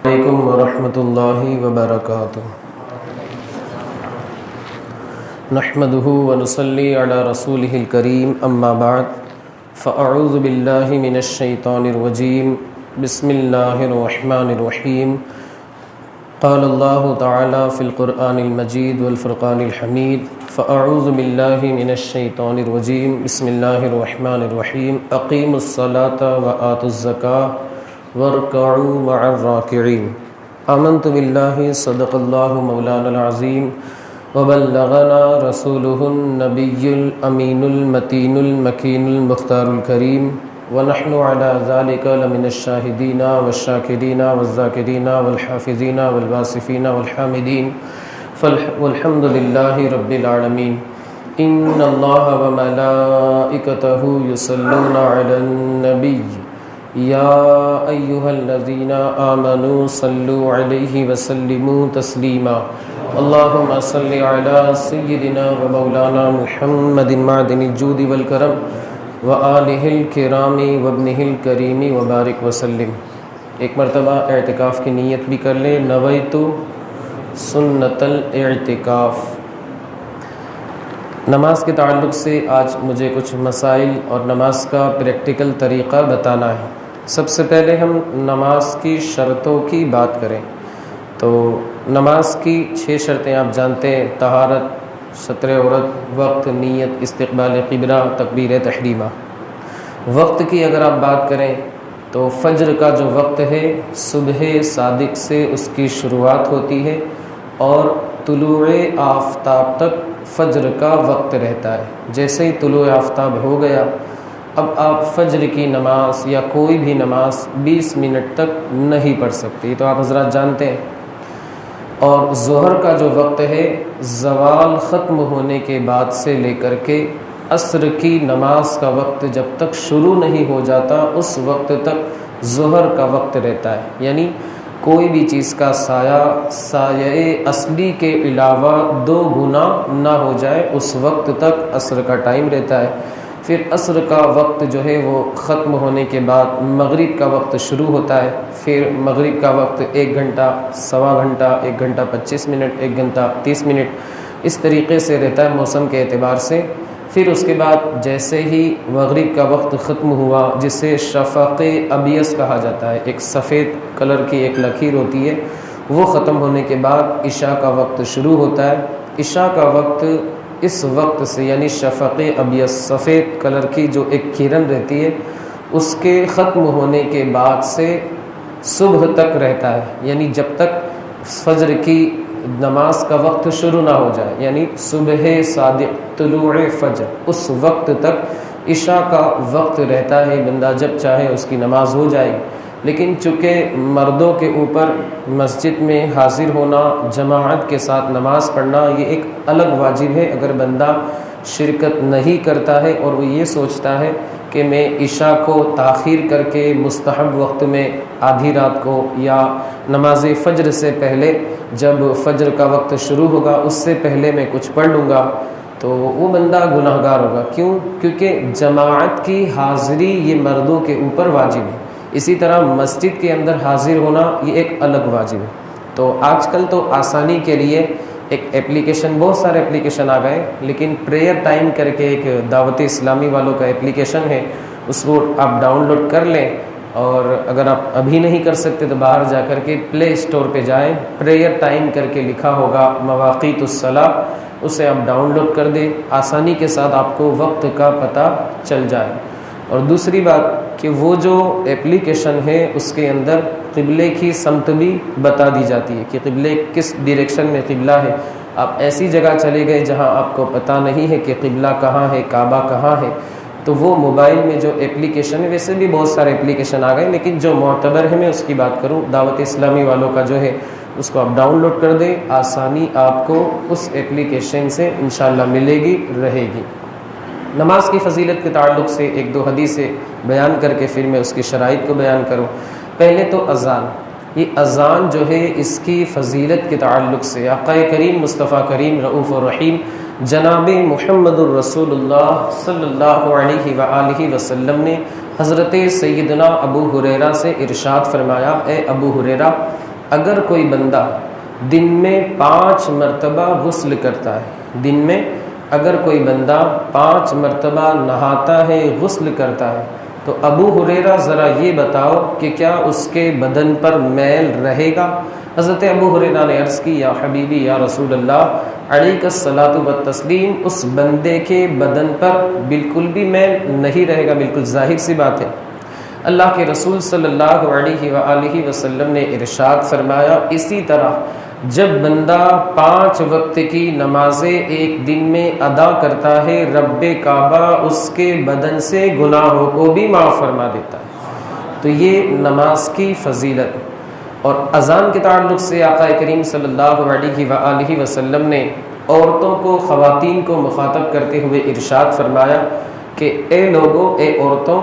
علیکم ورحمۃ اللہ وبرکاتہ نحمده ونصلی علی رسولہ الکریم اما بعد فاعوذ باللہ من الشیطان الرجیم بسم اللہ الرحمن الرحیم قال اللہ تعالی فی القرآن المجید والفرقان الحمید فاعوذ باللہ من الشیطان الرجیم بسم اللہ الرحمن الرحیم اقیموا الصلاة وآتوا الزکاة وارکعوا مع الراکعین آمنت باللہ صدق اللہ مولانا العظیم وبلغنا رسوله النبی الامین المتین المکین المختار الکریم ونحن على ذلك لمن الشاہدین والشاکرین والذاکرین والحافظین والواصفین والحامدین والحمد للہ رب العالمین ان اللہ وملائکتہ یصلون علی النبی یا ایہا الذین آمنوا صلوا علیہ وسلموا تسلیما اللہم صل علی سیدنا و مولانا محمد معدن الجود والکرم وآلہ الکرام وابنہ الکریم وبارک وسلم۔ ایک مرتبہ اعتکاف کی نیت بھی کر لیں، نویت سنت الاعتکاف۔ نماز کے تعلق سے آج مجھے کچھ مسائل اور نماز کا پریکٹیکل طریقہ بتانا ہے۔ سب سے پہلے ہم نماز کی شرطوں کی بات کریں تو نماز کی 6 شرطیں آپ جانتے ہیں: طہارت، ستر عورت، وقت، نیت، استقبال قبلہ، تکبیر تحریمہ۔ وقت کی اگر آپ بات کریں تو فجر کا جو وقت ہے صبح صادق سے اس کی شروعات ہوتی ہے اور طلوع آفتاب تک فجر کا وقت رہتا ہے۔ جیسے ہی طلوع آفتاب ہو گیا اب آپ فجر کی نماز یا کوئی بھی نماز 20 منٹ تک نہیں پڑھ سکتی، تو آپ حضرات جانتے ہیں۔ اور ظہر کا جو وقت ہے زوال ختم ہونے کے بعد سے لے کر کے عصر کی نماز کا وقت جب تک شروع نہیں ہو جاتا اس وقت تک ظہر کا وقت رہتا ہے، یعنی کوئی بھی چیز کا سایہ اصلی کے علاوہ 2 گنا نہ ہو جائے اس وقت تک عصر کا ٹائم رہتا ہے۔ پھر عصر کا وقت جو ہے وہ ختم ہونے کے بعد مغرب کا وقت شروع ہوتا ہے، پھر مغرب کا وقت 1 گھنٹہ، سوا گھنٹہ، 1 گھنٹہ 25 منٹ، 1 گھنٹہ 30 منٹ، اس طریقے سے رہتا ہے موسم کے اعتبار سے۔ پھر اس کے بعد جیسے ہی مغرب کا وقت ختم ہوا، جسے شفق ابیض کہا جاتا ہے، ایک سفید کلر کی ایک لکیر ہوتی ہے، وہ ختم ہونے کے بعد عشاء کا وقت شروع ہوتا ہے۔ عشاء کا وقت اس وقت سے یعنی شفق ابیض سفید کلر کی جو ایک کرن رہتی ہے اس کے ختم ہونے کے بعد سے صبح تک رہتا ہے، یعنی جب تک فجر کی نماز کا وقت شروع نہ ہو جائے، یعنی صبح صادق طلوع فجر اس وقت تک عشاء کا وقت رہتا ہے۔ بندہ جب چاہے اس کی نماز ہو جائے گی، لیکن چونکہ مردوں کے اوپر مسجد میں حاضر ہونا، جماعت کے ساتھ نماز پڑھنا یہ ایک الگ واجب ہے۔ اگر بندہ شرکت نہیں کرتا ہے اور وہ یہ سوچتا ہے کہ میں عشاء کو تاخیر کر کے مستحب وقت میں آدھی رات کو یا نماز فجر سے پہلے جب فجر کا وقت شروع ہوگا اس سے پہلے میں کچھ پڑھ لوں گا تو وہ بندہ گناہ گار ہوگا۔ کیوں؟ کیونکہ جماعت کی حاضری یہ مردوں کے اوپر واجب ہے، اسی طرح مسجد کے اندر حاضر ہونا یہ ایک الگ واجب ہے۔ تو آج کل تو آسانی کے لیے ایک اپلیکیشن، بہت سارے اپلیکیشن آ گئے، لیکن پریئر ٹائم کر کے ایک دعوت اسلامی والوں کا اپلیکیشن ہے، اس کو آپ ڈاؤن لوڈ کر لیں، اور اگر آپ ابھی نہیں کر سکتے تو باہر جا کر کے پلے اسٹور پہ جائیں، پریئر ٹائم کر کے لکھا ہوگا مواقیت الصلاۃ، اسے آپ ڈاؤن لوڈ کر دیں، آسانی کے ساتھ آپ کو وقت کا پتہ چل جائے۔ اور دوسری بات کہ وہ جو اپلیکیشن ہے اس کے اندر قبلے کی سمت بھی بتا دی جاتی ہے کہ قبلے کس ڈائریکشن میں قبلہ ہے۔ آپ ایسی جگہ چلے گئے جہاں آپ کو پتہ نہیں ہے کہ قبلہ کہاں ہے، کعبہ کہاں ہے، تو وہ موبائل میں جو اپلیکیشن ہے، ویسے بھی بہت سارے اپلیکیشن آ گئے لیکن جو معتبر ہے میں اس کی بات کروں، دعوت اسلامی والوں کا جو ہے اس کو آپ ڈاؤن لوڈ کر دیں، آسانی آپ کو اس اپلیکیشن سے انشاءاللہ ملے گی، رہے گی۔ نماز کی فضیلت کے تعلق سے 1-2 حدیثیں بیان کر کے پھر میں اس کی شرائط کو بیان کروں۔ پہلے تو اذان، یہ اذان جو ہے اس کی فضیلت کے تعلق سے آقا کریم مصطفیٰ کریم رؤوف الرحیم جناب محمد الرسول اللہ صلی اللہ علیہ وآلہ وسلم نے حضرت سیدنا ابو ہریرہ سے ارشاد فرمایا، اے ابو ہریرہ اگر کوئی بندہ دن میں 5 مرتبہ غسل کرتا ہے، دن میں اگر کوئی بندہ 5 مرتبہ نہاتا ہے، غسل کرتا ہے، تو ابو ہریرہ ذرا یہ بتاؤ کہ کیا اس کے بدن پر میل رہے گا؟ حضرت ابو ہریرہ نے عرض کی، یا حبیبی یا رسول اللہ علیک الصلاۃ والتسلیم، اس بندے کے بدن پر بالکل بھی میل نہیں رہے گا۔ بالکل ظاہر سی بات ہے۔ اللہ کے رسول صلی اللہ علیہ وآلہ وسلم نے ارشاد فرمایا، اسی طرح جب بندہ 5 وقت کی نمازیں ایک دن میں ادا کرتا ہے، رب کعبہ اس کے بدن سے گناہوں کو بھی معاف فرما دیتا ہے۔ تو یہ نماز کی فضیلت۔ اور اذان کے تعلق سے آقا کریم صلی اللہ علیہ وآلہ وسلم نے عورتوں کو، خواتین کو مخاطب کرتے ہوئے ارشاد فرمایا کہ اے لوگو، اے عورتوں،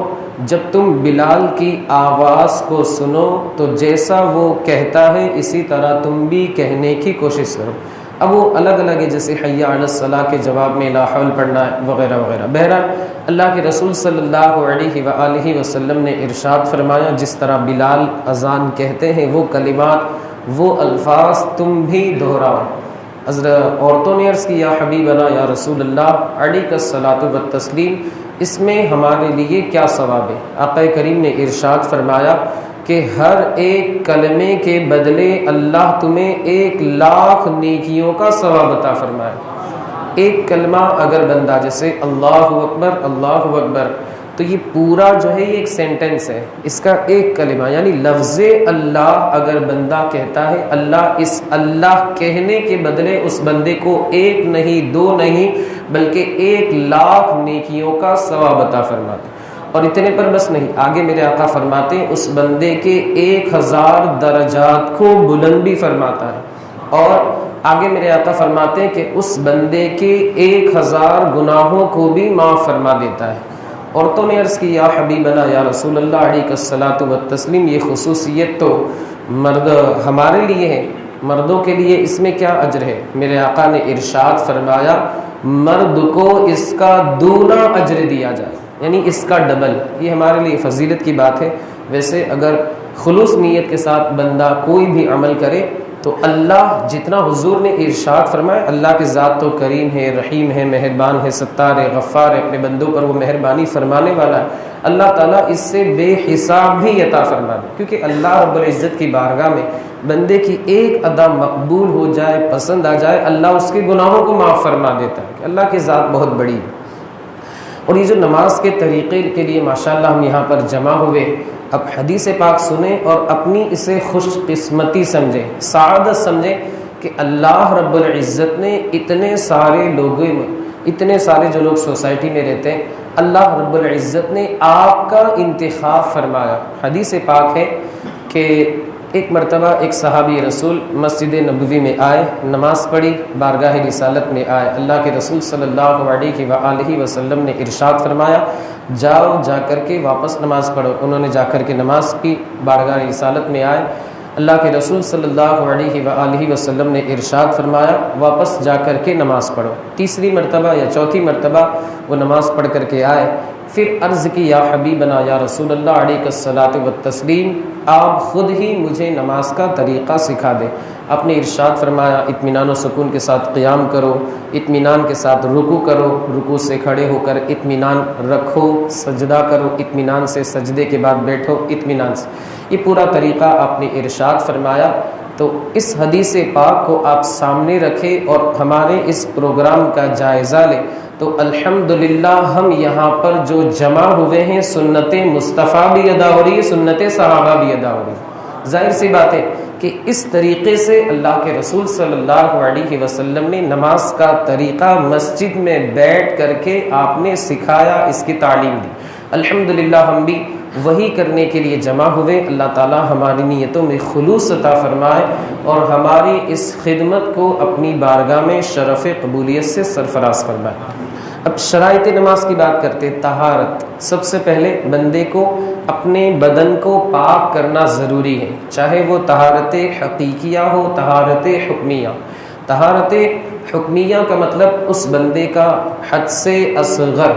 جب تم بلال کی آواز کو سنو تو جیسا وہ کہتا ہے اسی طرح تم بھی کہنے کی کوشش کرو۔ اب وہ الگ الگ ہے، جیسے حی علی الصلاۃ کے جواب میں لا حول پڑھنا ہے وغیرہ وغیرہ۔ بہرحال اللہ کے رسول صلی اللہ علیہ وآلہ وسلم نے ارشاد فرمایا، جس طرح بلال اذان کہتے ہیں وہ کلمات، وہ الفاظ تم بھی دہراؤ۔ حضرت عورتوں نے عرض کی، یا حبیبنا یا رسول اللہ علیک الصلاۃ والتسلیم، اس میں ہمارے لیے کیا ثواب ہے؟ آقا کریم نے ارشاد فرمایا کہ ہر ایک کلمے کے بدلے اللہ تمہیں 1,00,000 نیکیوں کا ثواب عطا فرمائے۔ ایک کلمہ اگر بندہ، جیسے اللہ اکبر اللہ اکبر، تو یہ پورا جو ہے یہ ایک سینٹنس ہے، اس کا ایک کلمہ یعنی لفظ اللہ اگر بندہ کہتا ہے، اللہ اس اللہ کہنے کے بدلے اس بندے کو 1 نہیں 2 نہیں بلکہ 1,00,000 نیکیوں کا ثواب عطا فرماتے۔ اور اتنے پر بس نہیں، آگے میرے آقا فرماتے ہیں اس بندے کے 1,000 درجات کو بلند بھی فرماتا ہے، اور آگے میرے آقا فرماتے ہیں کہ اس بندے کے 1,000 گناہوں کو بھی معاف فرما دیتا ہے۔ عورتوں نے عرض کی، یا حبیبنا یا رسول اللہ علیہ الصلاۃ والتسلیم، یہ خصوصیت تو مرد ہمارے لیے ہے، مردوں کے لیے اس میں کیا اجر ہے؟ میرے آقا نے ارشاد فرمایا، مرد کو اس کا دونا اجر دیا جائے، یعنی اس کا ڈبل۔ یہ ہمارے لیے فضیلت کی بات ہے۔ ویسے اگر خلوص نیت کے ساتھ بندہ کوئی بھی عمل کرے تو اللہ جتنا حضور نے ارشاد فرمایا، اللہ کی ذات تو کریم ہے، رحیم ہے، مہربان ہے، ستار ہے، غفار ہے، اپنے بندوں پر وہ مہربانی فرمانے والا ہے۔ اللہ تعالیٰ اس سے بے حساب بھی عطا فرما دے، کیونکہ اللہ رب العزت کی بارگاہ میں بندے کی ایک ادا مقبول ہو جائے، پسند آ جائے، اللہ اس کے گناہوں کو معاف فرما دیتا ہے کہ اللہ کی ذات بہت بڑی ہے۔ اور یہ جو نماز کے طریقے کے لیے ماشاءاللہ ہم یہاں پر جمع ہوئے، اب حدیث پاک سنیں اور اپنی اسے خوش قسمتی سمجھیں، سعادت سمجھیں کہ اللہ رب العزت نے اتنے سارے لوگوں میں، اتنے سارے جو لوگ سوسائٹی میں رہتے ہیں، اللہ رب العزت نے آپ کا انتخاب فرمایا۔ حدیث پاک ہے کہ ایک مرتبہ ایک صحابی رسول مسجد نبوی میں آئے، نماز پڑھی، بارگاہ رسالت میں آئے، اللہ کے رسول صلی اللہ علیہ وآلہ وسلم نے ارشاد فرمایا، جاؤ جا کر کے واپس نماز پڑھو۔ انہوں نے جا کر کے نماز پڑھی، بارگاہ رسالت میں آئے، اللہ کے رسول صلی اللہ علیہ وآلہ وسلم نے ارشاد فرمایا، واپس جا کر کے نماز پڑھو۔ تیسری مرتبہ یا چوتھی مرتبہ وہ نماز پڑھ کر کے آئے، پھر عرض کی، یا حبیبنا یا رسول اللہ علیہ الصلاۃ والتسلیم، آپ خود ہی مجھے نماز کا طریقہ سکھا دیں۔ آپ نے ارشاد فرمایا، اطمینان و سکون کے ساتھ قیام کرو، اطمینان کے ساتھ رکوع کرو، رکوع سے کھڑے ہو کر اطمینان رکھو، سجدہ کرو، اطمینان سے سجدے کے بعد بیٹھو، اطمینان سے، یہ پورا طریقہ آپ نے ارشاد فرمایا۔ تو اس حدیث پاک کو آپ سامنے رکھیں اور ہمارے اس پروگرام کا جائزہ لیں تو الحمدللہ ہم یہاں پر جو جمع ہوئے ہیں، سنت مصطفیٰ بھی ادا ہو رہی ہے، سنت صحابہ بھی ادا ہو رہی ہے۔ ظاہر سی بات ہے کہ اس طریقے سے اللہ کے رسول صلی اللہ علیہ وسلم نے نماز کا طریقہ مسجد میں بیٹھ کر کے آپ نے سکھایا، اس کی تعلیم دی۔ الحمدللہ ہم بھی وہی کرنے کے لیے جمع ہوئے۔ اللہ تعالی ہماری نیتوں میں خلوص عطا فرمائے اور ہماری اس خدمت کو اپنی بارگاہ میں شرف قبولیت سے سرفراز فرمائے۔ اب شرائط نماز کی بات کرتے، طہارت۔ سب سے پہلے بندے کو اپنے بدن کو پاک کرنا ضروری ہے، چاہے وہ طہارت حقیقیہ ہو، طہارت حکمیہ۔ طہارت حکمیہ کا مطلب اس بندے کا حد سے اصغر،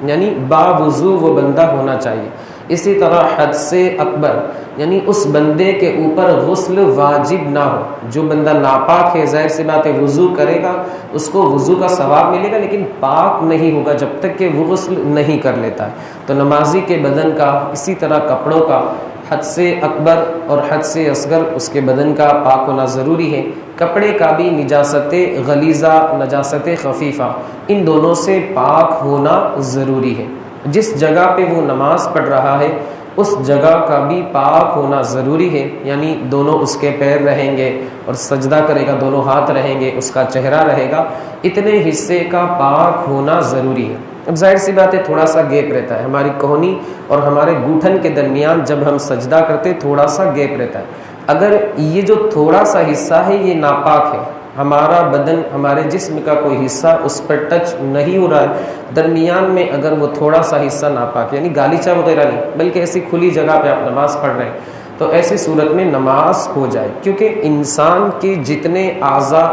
یعنی باوضو وہ بندہ ہونا چاہیے۔ اسی طرح حد سے اکبر یعنی اس بندے کے اوپر غسل واجب نہ ہو. جو بندہ ناپاک ہے ظاہر سی بات ہے وضو کرے گا اس کو وضو کا ثواب ملے گا لیکن پاک نہیں ہوگا جب تک کہ وہ غسل نہیں کر لیتا ہے. تو نمازی کے بدن کا اسی طرح کپڑوں کا حد سے اکبر اور حد سے اصغر اس کے بدن کا پاک ہونا ضروری ہے. کپڑے کا بھی نجاست غلیظہ نجاست خفیفہ ان دونوں سے پاک ہونا ضروری ہے. جس جگہ پہ وہ نماز پڑھ رہا ہے اس جگہ کا بھی پاک ہونا ضروری ہے. یعنی دونوں اس کے پیر رہیں گے اور سجدہ کرے گا دونوں ہاتھ رہیں گے اس کا چہرہ رہے گا اتنے حصے کا پاک ہونا ضروری ہے. اب ظاہر سی بات ہے تھوڑا سا گیپ رہتا ہے ہماری کوہنی اور ہمارے گھٹن کے درمیان جب ہم سجدہ کرتے تھوڑا سا گیپ رہتا ہے. اگر یہ جو تھوڑا سا حصہ ہے یہ ناپاک ہے ہمارا بدن ہمارے جسم کا کوئی حصہ اس پر ٹچ نہیں ہو رہا ہے درمیان میں اگر وہ تھوڑا سا حصہ ناپاک یعنی گالیچہ وغیرہ نہیں بلکہ ایسی کھلی جگہ پہ آپ نماز پڑھ رہے ہیں تو ایسی صورت میں نماز ہو جائے. کیونکہ انسان کے جتنے اعضاء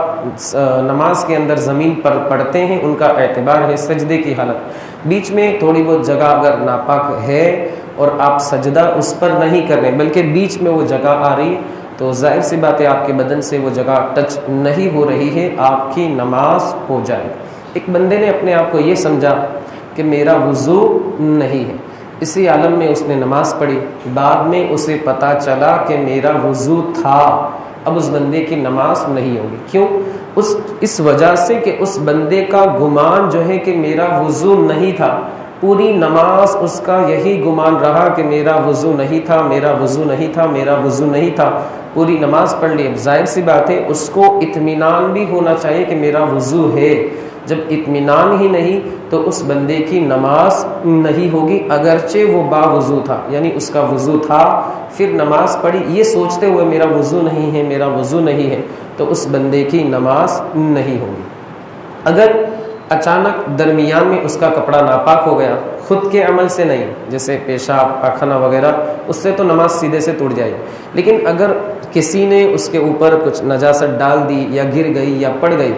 نماز کے اندر زمین پر پڑتے ہیں ان کا اعتبار ہے سجدے کی حالت. بیچ میں تھوڑی بہت جگہ اگر ناپاک ہے اور آپ سجدہ اس پر نہیں کر رہے بلکہ بیچ میں وہ جگہ آ رہی تو ظاہر سی بات ہے آپ کے بدن سے وہ جگہ ٹچ نہیں ہو رہی ہے آپ کی نماز ہو جائے. ایک بندے نے اپنے آپ کو یہ سمجھا کہ میرا وضو نہیں ہے اسی عالم میں اس نے نماز پڑھی بعد میں اسے پتہ چلا کہ میرا وضو تھا اب اس بندے کی نماز نہیں ہوگی. کیوں؟ اس وجہ سے کہ اس بندے کا گمان جو ہے کہ میرا وضو نہیں تھا پوری نماز اس کا یہی گمان رہا کہ میرا وضو نہیں تھا میرا وضو نہیں تھا میرا وضو نہیں تھا پوری نماز پڑھ لی. اب ظاہر سی بات ہے اس کو اطمینان بھی ہونا چاہیے کہ میرا وضو ہے. جب اطمینان ہی نہیں تو اس بندے کی نماز نہیں ہوگی اگرچہ وہ باوضو تھا یعنی اس کا وضو تھا پھر نماز پڑھی یہ سوچتے ہوئے میرا وضو نہیں ہے میرا وضو نہیں ہے تو اس بندے کی نماز نہیں ہوگی. اگر اچانک درمیان میں اس کا کپڑا ناپاک ہو گیا خود کے عمل سے نہیں جیسے پیشاب پاخانہ وغیرہ اس سے تو نماز سیدھے سے ٹوٹ جائے گی لیکن اگر کسی نے اس کے اوپر کچھ نجاست ڈال دی یا گر گئی یا پڑ گئی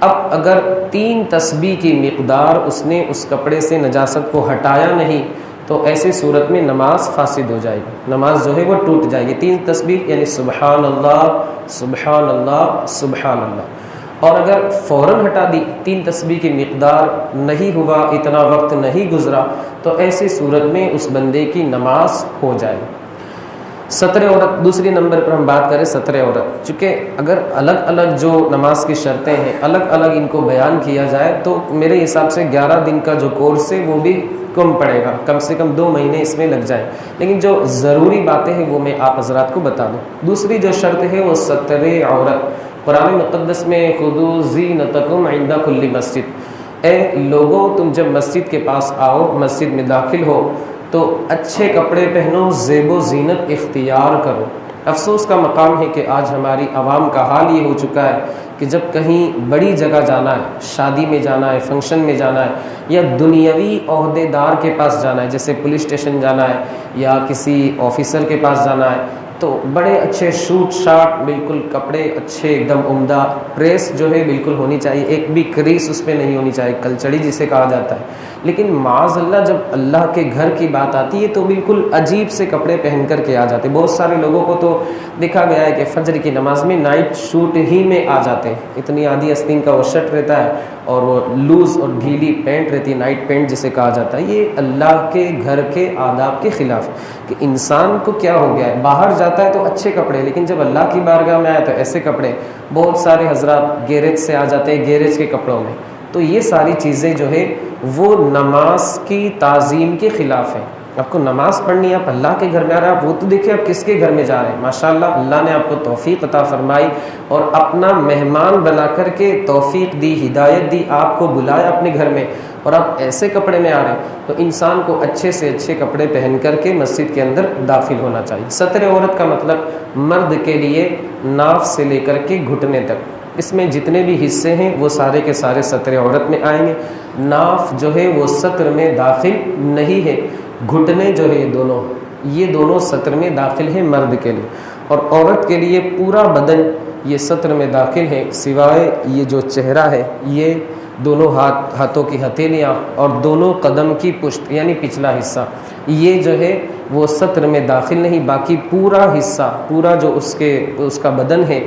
اب اگر 3 تسبیح کی مقدار اس نے اس کپڑے سے نجاست کو ہٹایا نہیں تو ایسی صورت میں نماز فاسد ہو جائے گی نماز جو ہے وہ ٹوٹ جائے گی. 3 تسبیح یعنی سبحان اللہ سبحان اللہ سبحان اللہ اور اگر فوراً ہٹا دی 3 تسبیح کی مقدار نہیں ہوا اتنا وقت نہیں گزرا تو ایسی صورت میں اس بندے کی نماز ہو جائے. ستر عورت دوسری نمبر پر ہم بات کریں ستر عورت چونکہ اگر الگ الگ جو نماز کی شرطیں ہیں الگ الگ ان کو بیان کیا جائے تو میرے حساب سے 11 دن کا جو کورس ہے وہ بھی کم پڑے گا کم سے کم 2 مہینے اس میں لگ جائیں لیکن جو ضروری باتیں ہیں وہ میں آپ حضرات کو بتا دوں. دوسری جو شرط ہے وہ ستر عورت قرآن مقدس میں خذوا زینتکم عند کل مسجد اے لوگوں تم جب مسجد کے پاس آؤ مسجد میں داخل ہو تو اچھے کپڑے پہنو زیب و زینت اختیار کرو. افسوس کا مقام ہے کہ آج ہماری عوام کا حال یہ ہو چکا ہے کہ جب کہیں بڑی جگہ جانا ہے شادی میں جانا ہے فنکشن میں جانا ہے یا دنیاوی عہدے دار کے پاس جانا ہے جیسے پولیس اسٹیشن جانا ہے یا کسی آفیسر کے پاس جانا ہے تو بڑے اچھے شوٹ شاٹ بالکل کپڑے اچھے ایک دم عمدہ پریس جو ہے بالکل ہونی چاہیے ایک بھی کریس اس پہ نہیں ہونی چاہیے کلچڑی جسے کہا جاتا ہے. لیکن معاذ اللہ جب اللہ کے گھر کی بات آتی ہے تو بالکل عجیب سے کپڑے پہن کر کے آ جاتے. بہت سارے لوگوں کو تو دیکھا گیا ہے کہ فجر کی نماز میں نائٹ شوٹ ہی میں آ جاتے ہیں. اتنی آدھی آستین کا وہ شرٹ رہتا ہے اور وہ لوز اور ڈھیلی پینٹ رہتی ہے نائٹ پینٹ جسے کہا جاتا ہے. یہ اللہ کے گھر کے آداب کے خلاف کہ انسان کو کیا ہو گیا ہے باہر جاتا ہے تو اچھے کپڑے لیکن جب اللہ کی بارگاہ میں آئے تو ایسے کپڑے. بہت سارے حضرات گیریج سے آ جاتے ہیں گیریج کے کپڑوں میں. تو یہ ساری چیزیں جو ہے وہ نماز کی تعظیم کے خلاف ہیں. آپ کو نماز پڑھنی ہے آپ اللہ کے گھر میں آ رہے ہیں آپ وہ تو دیکھیں آپ کس کے گھر میں جا رہے ہیں. ماشاءاللہ اللہ نے آپ کو توفیق عطا فرمائی اور اپنا مہمان بنا کر کے توفیق دی ہدایت دی آپ کو بلایا اپنے گھر میں اور آپ ایسے کپڑے میں آ رہے ہیں تو انسان کو اچھے سے اچھے کپڑے پہن کر کے مسجد کے اندر داخل ہونا چاہیے. ستر عورت کا مطلب مرد کے لیے ناف سے لے کر کے گھٹنے تک اس میں جتنے بھی حصے ہیں وہ سارے کے سارے ستر عورت میں آئیں گے. ناف جو ہے وہ ستر میں داخل نہیں ہے. گھٹنے جو ہے یہ دونوں ستر میں داخل ہیں مرد کے لیے اور عورت کے لیے پورا بدن یہ ستر میں داخل ہے سوائے یہ جو چہرہ ہے یہ دونوں ہاتھوں کی ہتھیلیاں اور دونوں قدم کی پشت یعنی پچھلا حصہ یہ جو ہے وہ سطر میں داخل نہیں، باقی پورا حصہ، پورا جو اس کا بدن ہے،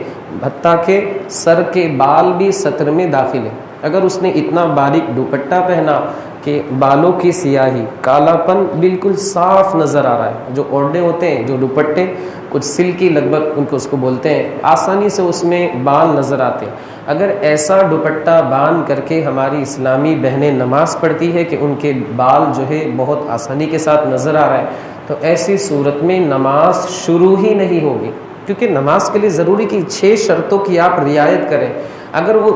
حتیٰ کہ سر کے بال بھی سطر میں داخل ہے۔ اگر اس نے اتنا باریک دوپٹہ پہنا کہ بالوں کی سیاہی، کالا پن بالکل صاف نظر آ رہا ہے، جو اوڑھنے ہوتے ہیں، جو دوپٹے کچھ سلکی لگ بھگ اس کو بولتے ہیں، آسانی سے اس میں بال نظر آتے ہیں، اگر ایسا دوپٹہ باندھ کر کے ہماری اسلامی بہنیں نماز پڑھتی ہے کہ ان کے بال جو ہے بہت آسانی کے ساتھ نظر آ رہا ہے، تو ایسی صورت میں نماز شروع ہی نہیں ہوگی، کیونکہ نماز کے لیے ضروری کہ 6 شرطوں کی آپ رعایت کریں۔ اگر وہ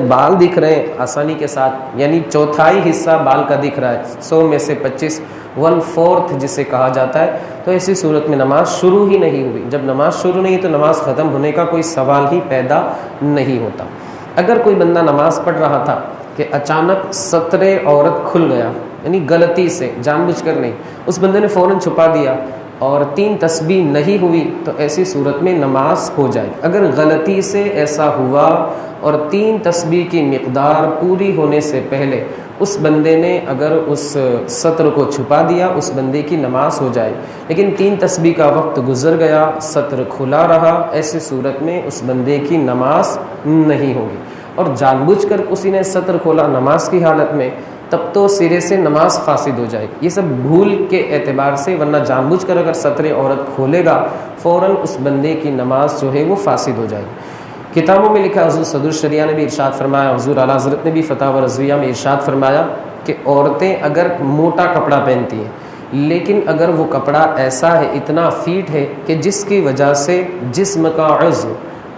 بال دکھ رہے ہیں آسانی کے ساتھ، یعنی چوتھائی حصہ بال کا دکھ رہا ہے، 100 میں سے 25، 1/4 جسے کہا جاتا ہے، تو ایسی صورت میں نماز شروع ہی نہیں ہوئی۔ جب نماز شروع نہیں تو نماز ختم ہونے کا کوئی سوال ہی پیدا نہیں ہوتا۔ اگر کوئی بندہ نماز پڑھ رہا تھا کہ اچانک ستر عورت کھل گیا، یعنی غلطی سے، جان بوجھ کر نہیں، اس بندے نے فوراً چھپا دیا اور 3 تسبیح نہیں ہوئی، تو ایسی صورت میں نماز ہو جائے گی۔ اگر غلطی سے ایسا ہوا اور 3 تسبیح کی مقدار پوری ہونے سے پہلے اس بندے نے اگر اس سطر کو چھپا دیا، اس بندے کی نماز ہو جائے، لیکن 3 تسبیح کا وقت گزر گیا، سطر کھلا رہا، ایسی صورت میں اس بندے کی نماز نہیں ہوگی۔ اور جان بوجھ کر اسی نے سطر کھولا نماز کی حالت میں، تب تو سرے سے نماز فاسد ہو جائے گی، یہ سب بھول کے اعتبار سے، ورنہ جان بوجھ کر اگر سطر عورت کھولے گا فوراً اس بندے کی نماز جو ہے وہ فاسد ہو جائے گی۔ کتابوں میں لکھا، حضور صدر الشریعہ نے بھی ارشاد فرمایا، حضور اعلیٰ حضرت نے بھی فتاوی رضویہ میں ارشاد فرمایا کہ عورتیں اگر موٹا کپڑا پہنتی ہیں، لیکن اگر وہ کپڑا ایسا ہے، اتنا فیٹ ہے کہ جس کی وجہ سے جسم کا عضو،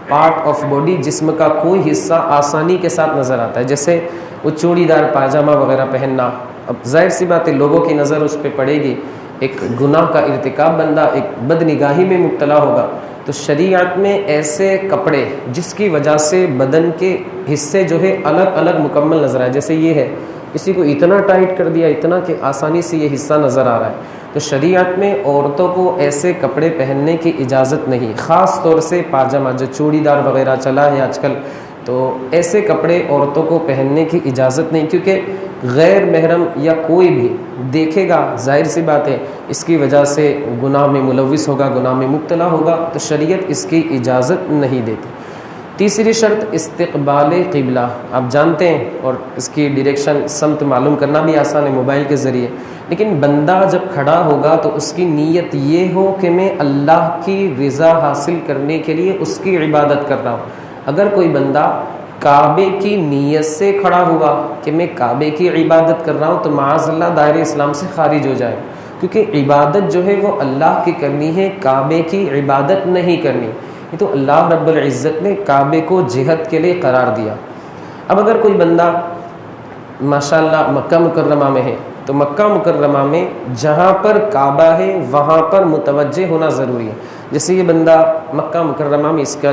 پارٹ آف باڈی، جسم کا کوئی حصہ آسانی کے ساتھ نظر آتا ہے، جیسے وہ چوڑی دار پاجامہ وغیرہ پہننا، اب ظاہر سی بات ہے لوگوں کی نظر اس پہ پڑے گی، ایک گناہ کا ارتکاب بندہ ایک بد نگاہی میں مبتلا ہوگا۔ تو شریعت میں ایسے کپڑے جس کی وجہ سے بدن کے حصے جو ہے الگ الگ مکمل نظر آئے، جیسے یہ ہے، کسی کو اتنا ٹائٹ کر دیا، اتنا کہ آسانی سے یہ حصہ نظر آ رہا ہے، تو شریعت میں عورتوں کو ایسے کپڑے پہننے کی اجازت نہیں، خاص طور سے پاجامہ جو چوڑی دار وغیرہ چلا ہے آج کل، تو ایسے کپڑے عورتوں کو پہننے کی اجازت نہیں، کیونکہ غیر محرم یا کوئی بھی دیکھے گا، ظاہر سی بات ہے اس کی وجہ سے گناہ میں ملوث ہوگا، گناہ میں مبتلا ہوگا، تو شریعت اس کی اجازت نہیں دیتی۔ تیسری شرط استقبال قبلہ، آپ جانتے ہیں، اور اس کی ڈائریکشن سمت معلوم کرنا بھی آسان ہے موبائل کے ذریعے، لیکن بندہ جب کھڑا ہوگا تو اس کی نیت یہ ہو کہ میں اللہ کی رضا حاصل کرنے کے لیے اس کی عبادت کر رہا ہوں۔ اگر کوئی بندہ کعبے کی نیت سے کھڑا ہوا کہ میں کعبے کی عبادت کر رہا ہوں، تو معاذ اللہ دائرہ اسلام سے خارج ہو جائے، کیونکہ عبادت جو ہے وہ اللہ کی کرنی ہے، کعبے کی عبادت نہیں کرنی، یہ تو اللہ رب العزت نے کعبے کو جہت کے لیے قرار دیا۔ اب اگر کوئی بندہ ماشاءاللہ مکہ مکرمہ میں ہے، تو مکہ مکرمہ میں جہاں پر کعبہ ہے وہاں پر متوجہ ہونا ضروری ہے۔ جیسے یہ بندہ مکہ مکرمہ میں، اس کا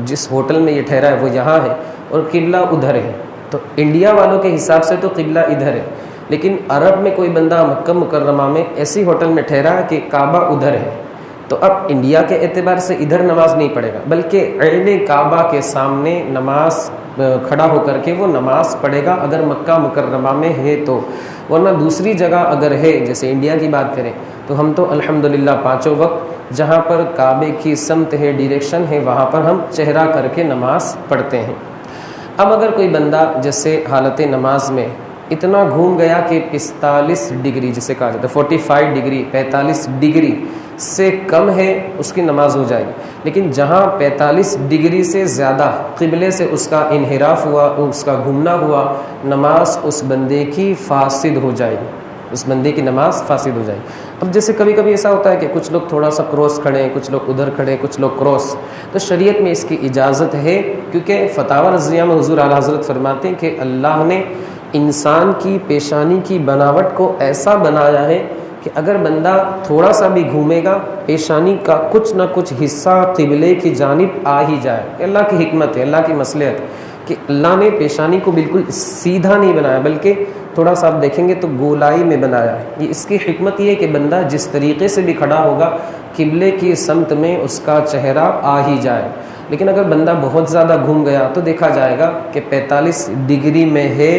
جس ہوٹل میں یہ ٹھہرا ہے وہ یہاں ہے اور قبلہ ادھر ہے، تو انڈیا والوں کے حساب سے تو قبلہ ادھر ہے، لیکن عرب میں کوئی بندہ مکہ مکرمہ میں ایسی ہوٹل میں ٹھہرا ہے کہ کعبہ ادھر ہے، تو اب انڈیا کے اعتبار سے ادھر نماز نہیں پڑھے گا، بلکہ عین کعبہ کے سامنے نماز کھڑا ہو کر کے وہ نماز پڑھے گا اگر مکہ مکرمہ میں ہے تو، ورنہ دوسری جگہ اگر ہے، جیسے انڈیا کی بات کریں تو ہم تو الحمدللہ 5 وقت جہاں پر کعبے کی سمت ہے، ڈائریکشن ہے، وہاں پر ہم چہرہ کر کے نماز پڑھتے ہیں۔ اب اگر کوئی بندہ جیسے حالت نماز میں اتنا گھوم گیا کہ 45 ڈگری جسے کہا جاتا ہے، 45 ڈگری، 45 ڈگری سے کم ہے، اس کی نماز ہو جائے گی، لیکن جہاں 45 ڈگری سے زیادہ قبلے سے اس کا انحراف ہوا، اس کا گھومنا ہوا، نماز اس بندے کی فاسد ہو جائے گی، اس بندے کی نماز فاسد ہو جائے گی۔ اب جیسے کبھی کبھی ایسا ہوتا ہے کہ کچھ لوگ تھوڑا سا کراس کھڑے ہیں، کچھ لوگ ادھر کھڑے ہیں، کچھ لوگ کراس، تو شریعت میں اس کی اجازت ہے، کیونکہ فتاوی رضویہ میں حضور اعلیٰ حضرت فرماتے ہیں کہ اللہ نے انسان کی پیشانی کی بناوٹ کو ایسا بنایا ہے کہ اگر بندہ تھوڑا سا بھی گھومے گا، پیشانی کا کچھ نہ کچھ حصہ قبلے کی جانب آ ہی جائے۔ اللہ کی حکمت ہے، اللہ کی مصلحت ہے کہ اللہ نے پیشانی کو بالکل سیدھا نہیں بنایا، بلکہ تھوڑا سا آپ دیکھیں گے تو گولائی میں بنایا ہے۔ یہ اس کی حکمت یہ ہے کہ بندہ جس طریقے سے بھی کھڑا ہوگا، قبلے کی سمت میں اس کا چہرہ آ ہی جائے۔ لیکن اگر بندہ بہت زیادہ گھوم گیا تو دیکھا جائے گا کہ 45 ڈگری میں ہے،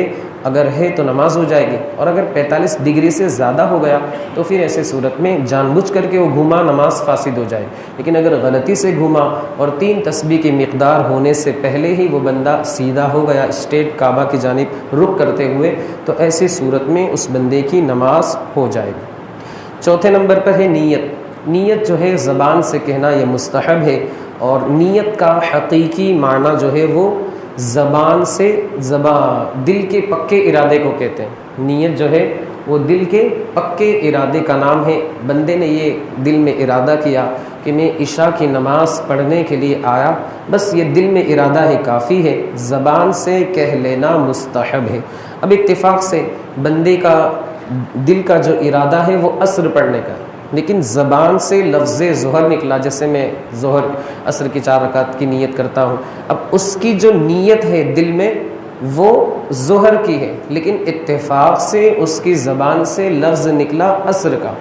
اگر ہے تو نماز ہو جائے گی، اور اگر 45 ڈگری سے زیادہ ہو گیا تو پھر ایسے صورت میں جان بوجھ کر کے وہ گھوما، نماز فاسد ہو جائے۔ لیکن اگر غلطی سے گھوما اور 3 تسبیح کی مقدار ہونے سے پہلے ہی وہ بندہ سیدھا ہو گیا اسٹریٹ کعبہ کی جانب رخ کرتے ہوئے، تو ایسی صورت میں اس بندے کی نماز ہو جائے گی۔ چوتھے نمبر پر ہے نیت۔ نیت جو ہے زبان سے کہنا یہ مستحب ہے، اور نیت کا حقیقی معنی جو ہے وہ زبان سے دل کے پکے ارادے کو کہتے ہیں۔ نیت جو ہے وہ دل کے پکے ارادے کا نام ہے۔ بندے نے یہ دل میں ارادہ کیا کہ میں عشاء کی نماز پڑھنے کے لیے آیا، بس یہ دل میں ارادہ ہے، کافی ہے، زبان سے کہہ لینا مستحب ہے۔ اب اتفاق سے بندے کا دل کا جو ارادہ ہے وہ عصر پڑھنے کا ہے، لیکن زبان سے لفظ ظہر نکلا، جیسے میں ظہر عصر کی 4 رکعت کی نیت کرتا ہوں، اب اس کی جو نیت ہے دل میں وہ ظہر کی ہے، لیکن اتفاق سے اس کی زبان سے لفظ نکلا عصر کا،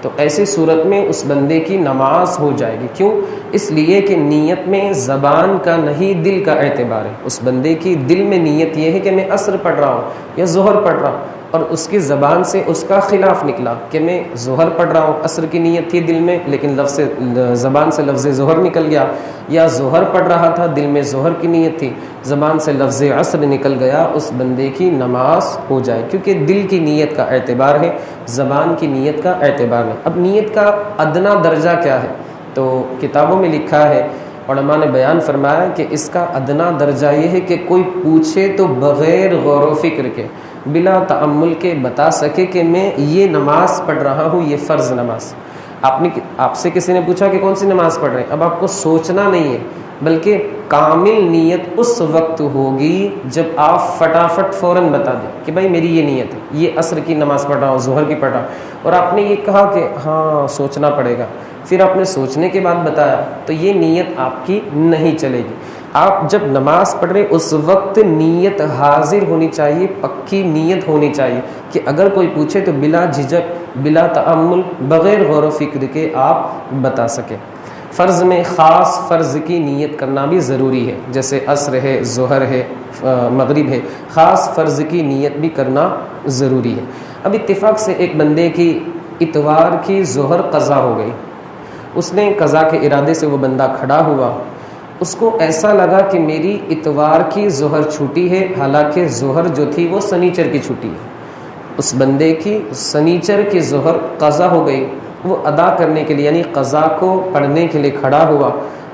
تو ایسی صورت میں اس بندے کی نماز ہو جائے گی۔ کیوں؟ اس لیے کہ نیت میں زبان کا نہیں دل کا اعتبار ہے۔ اس بندے کی دل میں نیت یہ ہے کہ میں عصر پڑھ رہا ہوں یا ظہر پڑھ رہا ہوں، اور اس کی زبان سے اس کا خلاف نکلا کہ میں ظہر پڑھ رہا ہوں، عصر کی نیت تھی دل میں لیکن زبان سے لفظ ظہر نکل گیا، یا ظہر پڑھ رہا تھا دل میں ظہر کی نیت تھی، زبان سے لفظ عصر نکل گیا، اس بندے کی نماز ہو جائے، کیونکہ دل کی نیت کا اعتبار ہے، زبان کی نیت کا اعتبار ہے۔ اب نیت کا ادنا درجہ کیا ہے؟ تو کتابوں میں لکھا ہے، علماء نے بیان فرمایا کہ اس کا ادنا درجہ یہ ہے کہ کوئی پوچھے تو بغیر غور و فکر کے، بلا تأمل کے بتا سکے کہ میں یہ نماز پڑھ رہا ہوں، یہ فرض نماز۔ آپ سے کسی نے پوچھا کہ کون سی نماز پڑھ رہے ہیں، اب آپ کو سوچنا نہیں ہے، بلکہ کامل نیت اس وقت ہوگی جب آپ فٹافٹ فوراً بتا دیں کہ بھائی میری یہ نیت ہے، یہ عصر کی نماز پڑھ رہا ہوں، ظہر کی پڑھ رہا ہوں، اور آپ نے یہ کہا کہ ہاں سوچنا پڑے گا، پھر آپ نے سوچنے کے بعد بتایا، تو یہ نیت آپ کی نہیں چلے گی۔ آپ جب نماز پڑھ رہے اس وقت نیت حاضر ہونی چاہیے، پکی نیت ہونی چاہیے کہ اگر کوئی پوچھے تو بلا جھجک، بلا تأمل، بغیر غور و فکر کے آپ بتا سکیں۔ فرض میں خاص فرض کی نیت کرنا بھی ضروری ہے، جیسے عصر ہے، ظہر ہے، مغرب ہے، خاص فرض کی نیت بھی کرنا ضروری ہے۔ اب اتفاق سے ایک بندے کی اتوار کی ظہر قضا ہو گئی، اس نے قضا کے ارادے سے وہ بندہ کھڑا ہوا، اس کو ایسا لگا کہ میری اتوار کی ظہر چھوٹی ہے، حالانکہ ظہر جو تھی وہ سنیچر کی چھوٹی ہے۔ اس بندے کی سنیچر کی ظہر قضا ہو گئی، وہ ادا کرنے کے لیے یعنی قضا کو پڑھنے کے لیے کھڑا ہوا،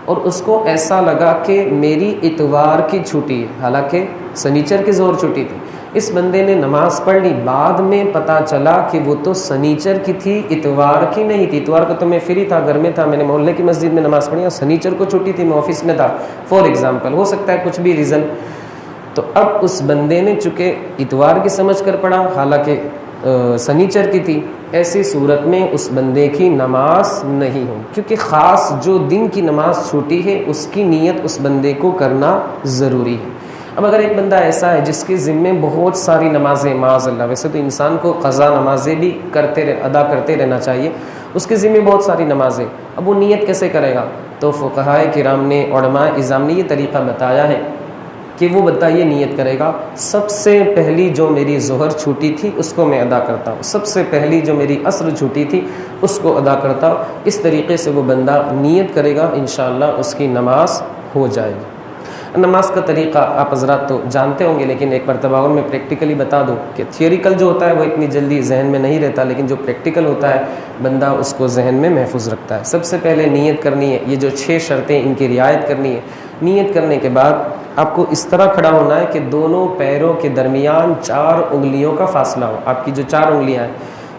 اور اس کو ایسا لگا کہ میری اتوار کی چھٹی ہے، حالانکہ سنیچر کی ظہر چھٹی تھی۔ اس بندے نے نماز پڑھ لی، بعد میں پتہ چلا کہ وہ تو سنیچر کی تھی، اتوار کی نہیں تھی۔ اتوار کو تو میں فری تھا، گھر میں تھا، میں نے محلے کی مسجد میں نماز پڑھی، اور سنیچر کو چھٹی تھی، میں آفس میں تھا، فور ایگزامپل، ہو سکتا ہے کچھ بھی ریزن۔ تو اب اس بندے نے چونکہ اتوار کی سمجھ کر پڑھا، حالانکہ سنیچر کی تھی، ایسی صورت میں اس بندے کی نماز نہیں ہو، کیونکہ خاص جو دن کی نماز چھوٹی ہے اس کی نیت اس بندے کو کرنا ضروری ہے۔ اب اگر ایک بندہ ایسا ہے جس کے ذمے بہت ساری نمازیں، معاذ اللہ، ویسے تو انسان کو قضا نمازیں بھی ادا کرتے رہنا چاہیے، اس کے ذمے بہت ساری نمازیں، اب وہ نیت کیسے کرے گا؟ تو فقہائے کرام نے، علماء اعظام نے یہ طریقہ بتایا ہے کہ وہ بندہ یہ نیت کرے گا، سب سے پہلی جو میری ظہر چھوٹی تھی اس کو میں ادا کرتا ہوں، سب سے پہلی جو میری عصر چھوٹی تھی اس کو ادا کرتا ہوں۔ اس طریقے سے وہ بندہ نیت کرے گا، انشاءاللہ اس کی نماز ہو جائے گی۔ نماز کا طریقہ آپ حضرات تو جانتے ہوں گے، لیکن ایک مرتبہ اور میں پریکٹیکلی بتا دوں کہ تھیوریکل جو ہوتا ہے وہ اتنی جلدی ذہن میں نہیں رہتا، لیکن جو پریکٹیکل ہوتا ہے بندہ اس کو ذہن میں محفوظ رکھتا ہے۔ سب سے پہلے نیت کرنی ہے، یہ جو 6 شرطیں ان کی رعایت کرنی ہے۔ نیت کرنے کے بعد آپ کو اس طرح کھڑا ہونا ہے کہ دونوں پیروں کے درمیان 4 انگلیوں کا فاصلہ ہو، آپ کی جو 4 انگلیاں ہیں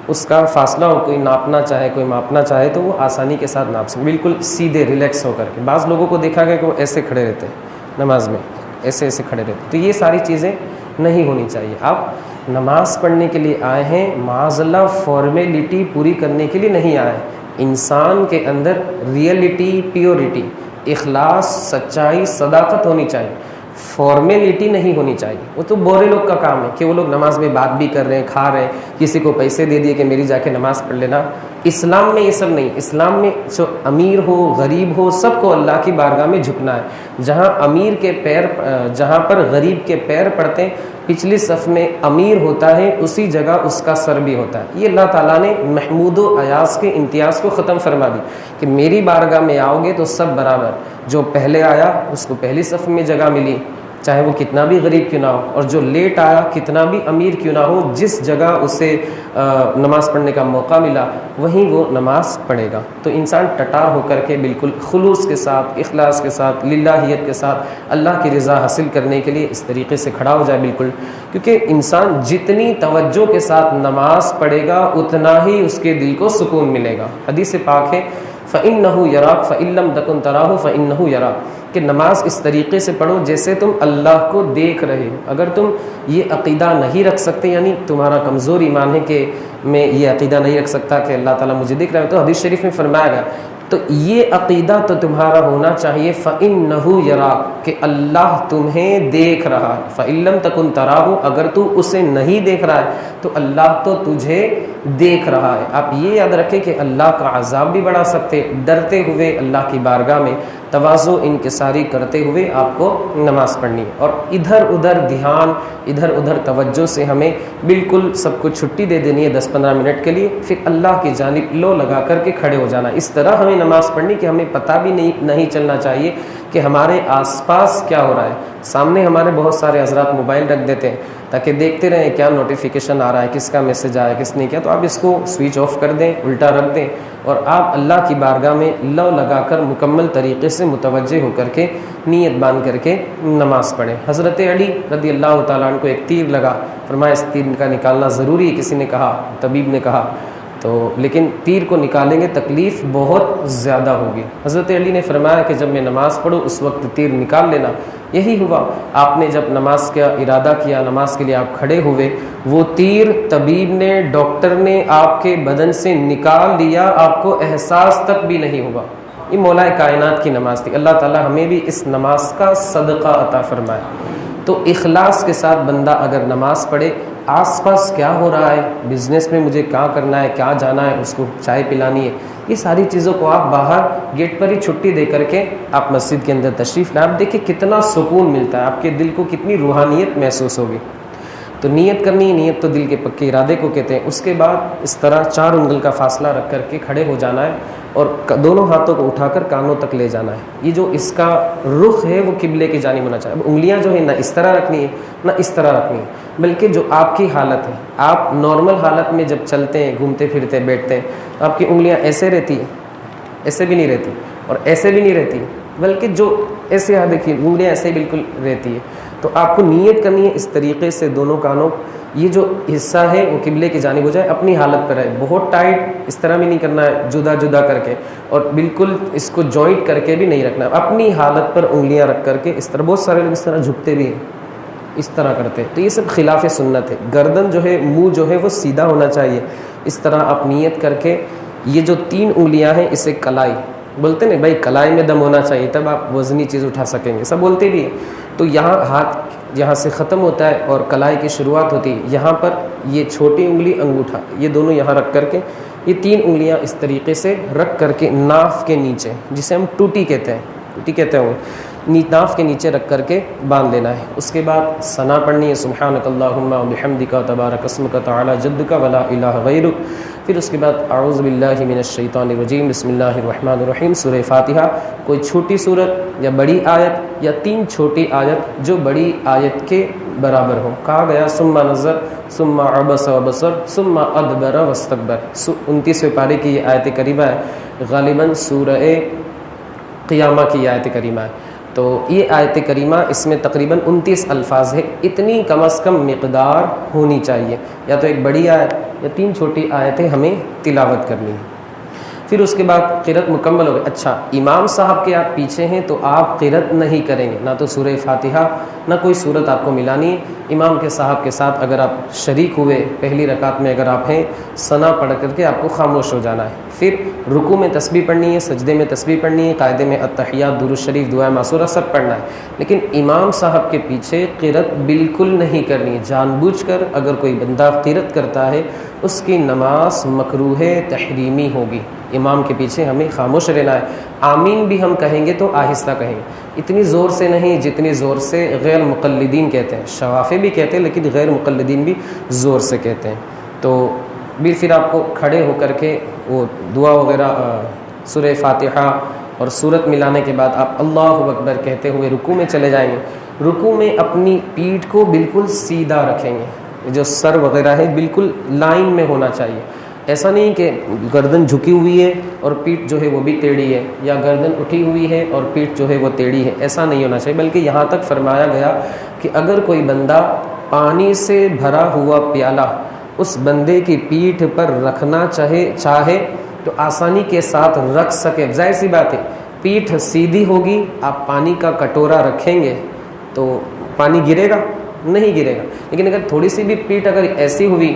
اس کا فاصلہ ہو، کوئی ناپنا چاہے، کوئی ماپنا چاہے تو وہ آسانی کے ساتھ ناپ سکے، بالکل سیدھے ریلیکس ہو کر کے۔ بعض لوگوں کو دیکھا گیا کہ وہ ایسے کھڑے رہتے ہیں نماز میں، ایسے ایسے کھڑے رہتے، تو یہ ساری چیزیں نہیں ہونی چاہیے۔ آپ نماز پڑھنے کے لیے آئے ہیں، معاذ اللہ فارمیلٹی پوری کرنے کے لیے نہیں آئے ہیں۔ انسان کے اندر ریئلٹی، پیورٹی، اخلاص، سچائی، صداقت ہونی چاہیے، فارمیلٹی نہیں ہونی چاہیے۔ وہ تو بورے لوگ کا کام ہے کہ وہ لوگ نماز میں بات بھی کر رہے ہیں، کھا رہے ہیں، کسی کو پیسے دے دیے کہ میری جا کے نماز پڑھ لینا. اسلام میں یہ سب نہیں. اسلام میں جو امیر ہو غریب ہو سب کو اللہ کی بارگاہ میں جھکنا ہے. جہاں امیر کے پیر جہاں پر غریب کے پیر پڑتے ہیں، پچھلی صف میں امیر ہوتا ہے اسی جگہ اس کا سر بھی ہوتا ہے. یہ اللہ تعالیٰ نے محمود و ایاز کے امتیاز کو ختم فرما دی کہ میری بارگاہ میں آؤ گے تو سب برابر. جو پہلے آیا اس کو پہلی صف میں جگہ ملی، چاہے وہ کتنا بھی غریب کیوں نہ ہو، اور جو لیٹ آیا کتنا بھی امیر کیوں نہ ہو، جس جگہ اسے نماز پڑھنے کا موقع ملا وہیں وہ نماز پڑھے گا. تو انسان ٹٹار ہو کر کے بالکل خلوص کے ساتھ، اخلاص کے ساتھ، للہیت کے ساتھ اللہ کی رضا حاصل کرنے کے لیے اس طریقے سے کھڑا ہو جائے بالکل. کیونکہ انسان جتنی توجہ کے ساتھ نماز پڑھے گا اتنا ہی اس کے دل کو سکون ملے گا. حدیث پاک ہے فَإِنَّهُ يَرَاكَ فَإِن لَّمْ تَكُن تَرَاهُ فَإِنَّهُ يَرَاكَ، کہ نماز اس طریقے سے پڑھو جیسے تم اللہ کو دیکھ رہے ہو. اگر تم یہ عقیدہ نہیں رکھ سکتے، یعنی تمہارا کمزور ایمان ہے کہ میں یہ عقیدہ نہیں رکھ سکتا کہ اللہ تعالیٰ مجھے دیکھ رہا ہے، تو حدیث شریف میں فرمایا گیا تو یہ عقیدہ تو تمہارا ہونا چاہیے فَإِنَّهُ يَرَاكَ، کہ اللہ تمہیں دیکھ رہا ہے. فَإِن لَّمْ تَكُن تَرَاهُ، اگر تو اسے نہیں دیکھ رہا ہے تو اللہ تو تجھے دیکھ رہا ہے. آپ یہ یاد رکھیں کہ اللہ کا عذاب بھی بڑھا سکتے. ڈرتے ہوئے اللہ کی بارگاہ میں تواضع انکساری کرتے ہوئے آپ کو نماز پڑھنی ہے. اور ادھر ادھر دھیان، ادھر ادھر توجہ سے ہمیں بالکل سب کو چھٹی دے دینی ہے 10-15 منٹ کے لیے، پھر اللہ کی جانب لو لگا کر کے کھڑے ہو جانا. اس طرح ہمیں نماز پڑھنی کہ ہمیں پتہ بھی نہیں چلنا چاہیے کہ ہمارے آس پاس کیا ہو رہا ہے. سامنے ہمارے بہت سارے حضرات موبائل رکھ دیتے ہیں تاکہ دیکھتے رہیں کیا نوٹیفیکیشن آ رہا ہے، کس کا میسج آیا کس نے کیا. تو آپ اس کو سوئچ آف کر دیں، الٹا رکھ دیں، اور آپ اللہ کی بارگاہ میں لو لگا کر مکمل طریقے سے متوجہ ہو کر کے نیت باندھ کر کے نماز پڑھیں. حضرت علی رضی اللہ تعالیٰ عنہ کو ایک تیر لگا، فرمایا اس تیر کا نکالنا ضروری ہے. کسی نے کہا، طبیب نے کہا، تو لیکن تیر کو نکالیں گے تکلیف بہت زیادہ ہوگی. حضرت علی نے فرمایا کہ جب میں نماز پڑھوں اس وقت تیر نکال لینا. یہی ہوا. آپ نے جب نماز کا ارادہ کیا، نماز کے لیے آپ کھڑے ہوئے، وہ تیر طبیب نے، ڈاکٹر نے آپ کے بدن سے نکال لیا، آپ کو احساس تک بھی نہیں ہوا. یہ مولا کائنات کی نماز تھی. اللہ تعالی ہمیں بھی اس نماز کا صدقہ عطا فرمائے. تو اخلاص کے ساتھ بندہ اگر نماز پڑھے، آس پاس کیا ہو رہا ہے، بزنس میں مجھے کیا کرنا ہے، کیا جانا ہے، اس کو چائے پلانی ہے، یہ ساری چیزوں کو آپ باہر گیٹ پر ہی چھٹی دے کر کے آپ مسجد کے اندر تشریف لائیں. آپ دیکھیں کتنا سکون ملتا ہے، آپ کے دل کو کتنی روحانیت محسوس ہوگی. تو نیت کرنی ہے. نیت تو دل کے پکے ارادے کو کہتے ہیں. اس کے بعد اس طرح 4 انگل کا فاصلہ رکھ کر کے کھڑے ہو جانا ہے اور دونوں ہاتھوں کو اٹھا کر کانوں تک لے جانا ہے. یہ جو اس کا رخ ہے وہ قبلے کی جانب ہونا چاہیے. اب انگلیاں جو ہے نہ اس طرح رکھنی ہے نہ اس طرح رکھنی ہے، بلکہ جو آپ کی حالت ہے. آپ نارمل حالت میں جب چلتے ہیں، گھومتے پھرتے ہیں، بیٹھتے ہیں، تو آپ کی انگلیاں ایسے رہتی ہیں، ایسے بھی نہیں رہتی اور ایسے بھی نہیں رہتی، بلکہ جو ایسے دیکھیے انگلیاں ایسے بالکل رہتی ہے. تو آپ کو نیت کرنی ہے اس طریقے سے دونوں کانوں، یہ جو حصہ ہے وہ قبلے کی جانب ہو جائے، اپنی حالت پر رہے. بہت ٹائٹ اس طرح بھی نہیں کرنا ہے، جدا جدا کر کے، اور بالکل اس کو جوائنٹ کر کے بھی نہیں رکھنا ہے. اپنی حالت پر انگلیاں رکھ کر کے اس طرح. بہت سارے لوگ اس طرح جھکتے بھی ہیں، اس طرح کرتے ہیں، تو یہ سب خلاف سنت ہے. گردن جو ہے، منہ جو ہے وہ سیدھا ہونا چاہیے. اس طرح آپ نیت کر کے یہ جو 3 انگلیاں ہیں اسے کلائی بولتے ہیں نا بھائی، کلائی میں دم ہونا چاہیے تب آپ وزنی چیز اٹھا سکیں گے، سب بولتے بھی ہیں. تو یہاں ہاتھ یہاں سے ختم ہوتا ہے اور کلائی کی شروعات ہوتی ہے. یہاں پر یہ چھوٹی انگلی، انگوٹھا، یہ دونوں یہاں رکھ کر کے یہ 3 انگلیاں اس طریقے سے رکھ کر کے ناف کے نیچے، جسے ہم ٹوٹی کہتے ہیں، ٹوٹی کہتے ہیں، ناف کے نیچے رکھ کر کے باندھ لینا ہے. اس کے بعد ثنا پڑھنی ہے، سبحانک اللہم وبحمدک تبارک اسمک تعالی جدک ولا الہ غیرک. پھر اس کے بعد اعوذ باللہ من الشیطان الرجیم، بسم اللہ الرحمن الرحیم، سورہ فاتحہ. کوئی چھوٹی سورت یا بڑی آیت یا 3 چھوٹی آیت جو بڑی آیت کے برابر ہو. کہا گیا ثم نظر ثم عبس وبصر ثم ادبر واستکبر. 29ویں پارے کی یہ آیت کریمہ ہے، غالباً سورہ قیامہ کی آیت کریمہ ہے. تو یہ آیت کریمہ اس میں تقریباً 29 الفاظ ہے. اتنی کم از کم مقدار ہونی چاہیے، یا تو ایک بڑی آیت یا 3 چھوٹی آیتیں ہمیں تلاوت کرنی ہیں. پھر اس کے بعد قرأت مکمل ہو گئی. اچھا امام صاحب کے آپ پیچھے ہیں تو آپ قرأت نہیں کریں گے، نہ تو سورہ فاتحہ نہ کوئی صورت آپ کو ملانی ہے. امام کے صاحب کے ساتھ اگر آپ شریک ہوئے پہلی رکعت میں اگر آپ ہیں، ثنا پڑھ کر کے آپ کو خاموش ہو جانا ہے. پھر رکوع میں تسبیح پڑھنی ہے، سجدے میں تسبیح پڑھنی ہے، قاعدے میں التحیات، درود شریف، دعائے معصورہ سب پڑھنا ہے. لیکن امام صاحب کے پیچھے قرأت بالکل نہیں کرنی ہے. جان بوجھ کر اگر کوئی بندہ قرأت کرتا ہے اس کی نماز مکروہ تحریمی ہوگی. امام کے پیچھے ہمیں خاموش رہنا ہے. آمین بھی ہم کہیں گے تو آہستہ کہیں گے، اتنی زور سے نہیں جتنی زور سے غیر مقلدین کہتے ہیں. شوافی بھی کہتے ہیں لیکن غیر مقلدین بھی زور سے کہتے ہیں. تو بھی پھر آپ کو کھڑے ہو کر کے وہ دعا وغیرہ سورہ فاتحہ اور سورت ملانے کے بعد آپ اللہ اکبر کہتے ہوئے رکوع میں چلے جائیں گے. رکوع میں اپنی پیٹھ کو بالکل سیدھا رکھیں گے، جو سر وغیرہ ہے بالکل لائن میں ہونا چاہیے. ایسا نہیں کہ گردن جھکی ہوئی ہے اور پیٹھ جو ہے وہ بھی ٹیڑھی ہے، یا گردن اٹھی ہوئی ہے اور پیٹھ جو ہے وہ ٹیڑھی ہے، ایسا نہیں ہونا چاہیے. بلکہ یہاں تک فرمایا گیا کہ اگر کوئی بندہ پانی سے بھرا ہوا پیالہ اس بندے کی پیٹھ پر رکھنا چاہے تو آسانی کے ساتھ رکھ سکے. ظاہر سی بات ہے پیٹھ سیدھی ہوگی، آپ پانی کا کٹورا رکھیں گے تو پانی گرے گا؟ نہیں گرے گا. لیکن اگر تھوڑی سی بھی پیٹھ اگر ایسی ہوئی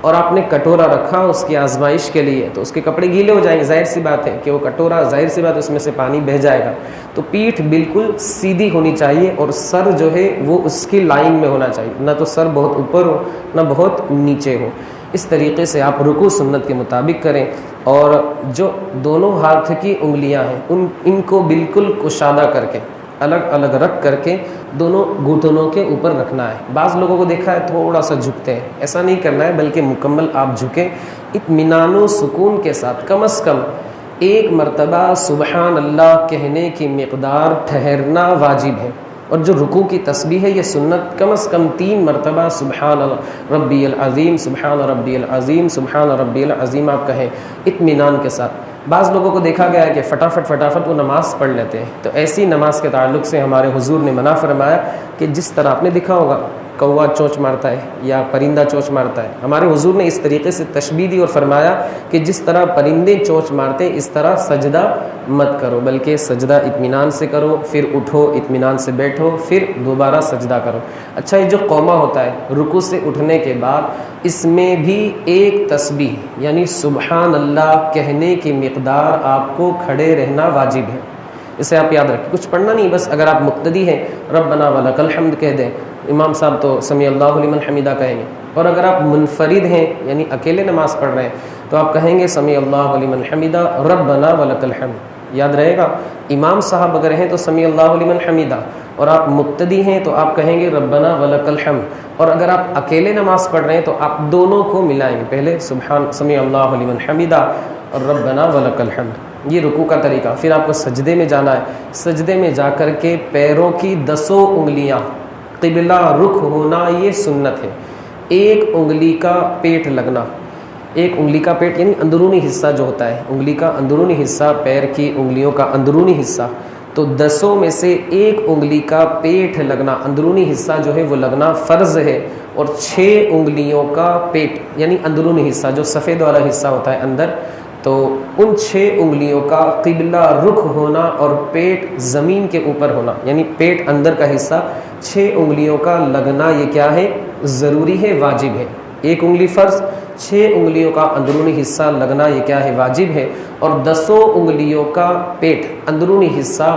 اور آپ نے کٹورا رکھا اس کی آزمائش کے لیے تو اس کے کپڑے گیلے ہو جائیں گے. ظاہر سی بات ہے کہ وہ کٹورا ظاہر سی بات اس میں سے پانی بہہ جائے گا. تو پیٹھ بالکل سیدھی ہونی چاہیے اور سر جو ہے وہ اس کی لائن میں ہونا چاہیے، نہ تو سر بہت اوپر ہو نہ بہت نیچے ہو. اس طریقے سے آپ رکوع سنت کے مطابق کریں. اور جو دونوں ہاتھ کی انگلیاں ہیں ان کو بالکل کشادہ کر کے الگ الگ رکھ کر کے دونوں گھٹنوں کے اوپر رکھنا ہے. بعض لوگوں کو دیکھا ہے تھوڑا سا جھکتے ہیں، ایسا نہیں کرنا ہے بلکہ مکمل آپ جھکیں. اطمینان و سکون کے ساتھ کم از کم ایک مرتبہ سبحان اللہ کہنے کی مقدار ٹھہرنا واجب ہے. اور جو رکوع کی تسبیح ہے یہ سنت کم از کم 3 مرتبہ سبحان ربی العظیم، سبحان ربی العظیم، سبحان ربی العظیم آپ کہیں اطمینان کے ساتھ. بعض لوگوں کو دیکھا گیا ہے کہ فٹافٹ وہ نماز پڑھ لیتے ہیں. تو ایسی نماز کے تعلق سے ہمارے حضور نے منع فرمایا کہ جس طرح آپ نے دیکھا ہوگا کوا چونچ مارتا ہے یا پرندہ چونچ مارتا ہے، ہمارے حضور نے اس طریقے سے تشبیہ دی اور فرمایا کہ جس طرح پرندے چونچ مارتے اس طرح سجدہ مت کرو، بلکہ سجدہ اطمینان سے کرو، پھر اٹھو اطمینان سے بیٹھو، پھر دوبارہ سجدہ کرو. اچھا یہ جو قوما ہوتا ہے رکوع سے اٹھنے کے بعد اس میں بھی ایک تسبیح یعنی سبحان اللہ کہنے کی مقدار آپ کو کھڑے رہنا واجب ہے. اسے آپ یاد رکھیں، کچھ پڑھنا نہیں، بس اگر آپ مقتدی ہیں ربنا ولک الحمد کہہ دیں، امام صاحب تو سمیع اللہ لمن حمیدہ کہیں گے. اور اگر آپ منفرد ہیں یعنی اکیلے نماز پڑھ رہے ہیں تو آپ کہیں گے سمیع اللہ لمن حمیدہ ربنا ولک الحمد. یاد رہے گا. امام صاحب اگر ہیں تو سمیع اللہ لمن حمیدہ، اور آپ مقتدی ہیں تو آپ کہیں گے ربنا ولک الحمد. اور اگر آپ اکیلے نماز پڑھ رہے ہیں تو آپ دونوں کو ملائیں گے، پہلے سبحان سمیع اللہ لمن حمیدہ اور ربنا ولک الحمد. یہ رکوع کا طریقہ. پھر آپ کو سجدے میں جانا ہے. سجدے میں جا کر کے پیروں کی 10 انگلیاں قبلہ رخ ہونا یہ سنت ہے. ایک انگلی کا پیٹ لگنا، ایک انگلی کا پیٹ یعنی اندرونی حصہ جو ہوتا ہے، انگلی کا اندرونی حصہ، پیر کی انگلیوں کا اندرونی حصہ، تو 10 میں سے ایک انگلی کا پیٹ لگنا، اندرونی حصہ جو ہے وہ لگنا فرض ہے. اور 6 انگلیوں کا پیٹ یعنی اندرونی حصہ جو سفید والا حصہ ہوتا ہے اندر، تو ان 6 انگلیوں کا قبلہ رخ ہونا اور پیٹ زمین کے اوپر ہونا، یعنی پیٹ اندر کا حصہ 6 انگلیوں کا لگنا یہ کیا ہے؟ ضروری ہے، واجب ہے. ایک انگلی فرض، 6 انگلیوں کا اندرونی حصہ لگنا یہ کیا ہے؟ واجب ہے. اور 10 انگلیوں کا پیٹ اندرونی حصہ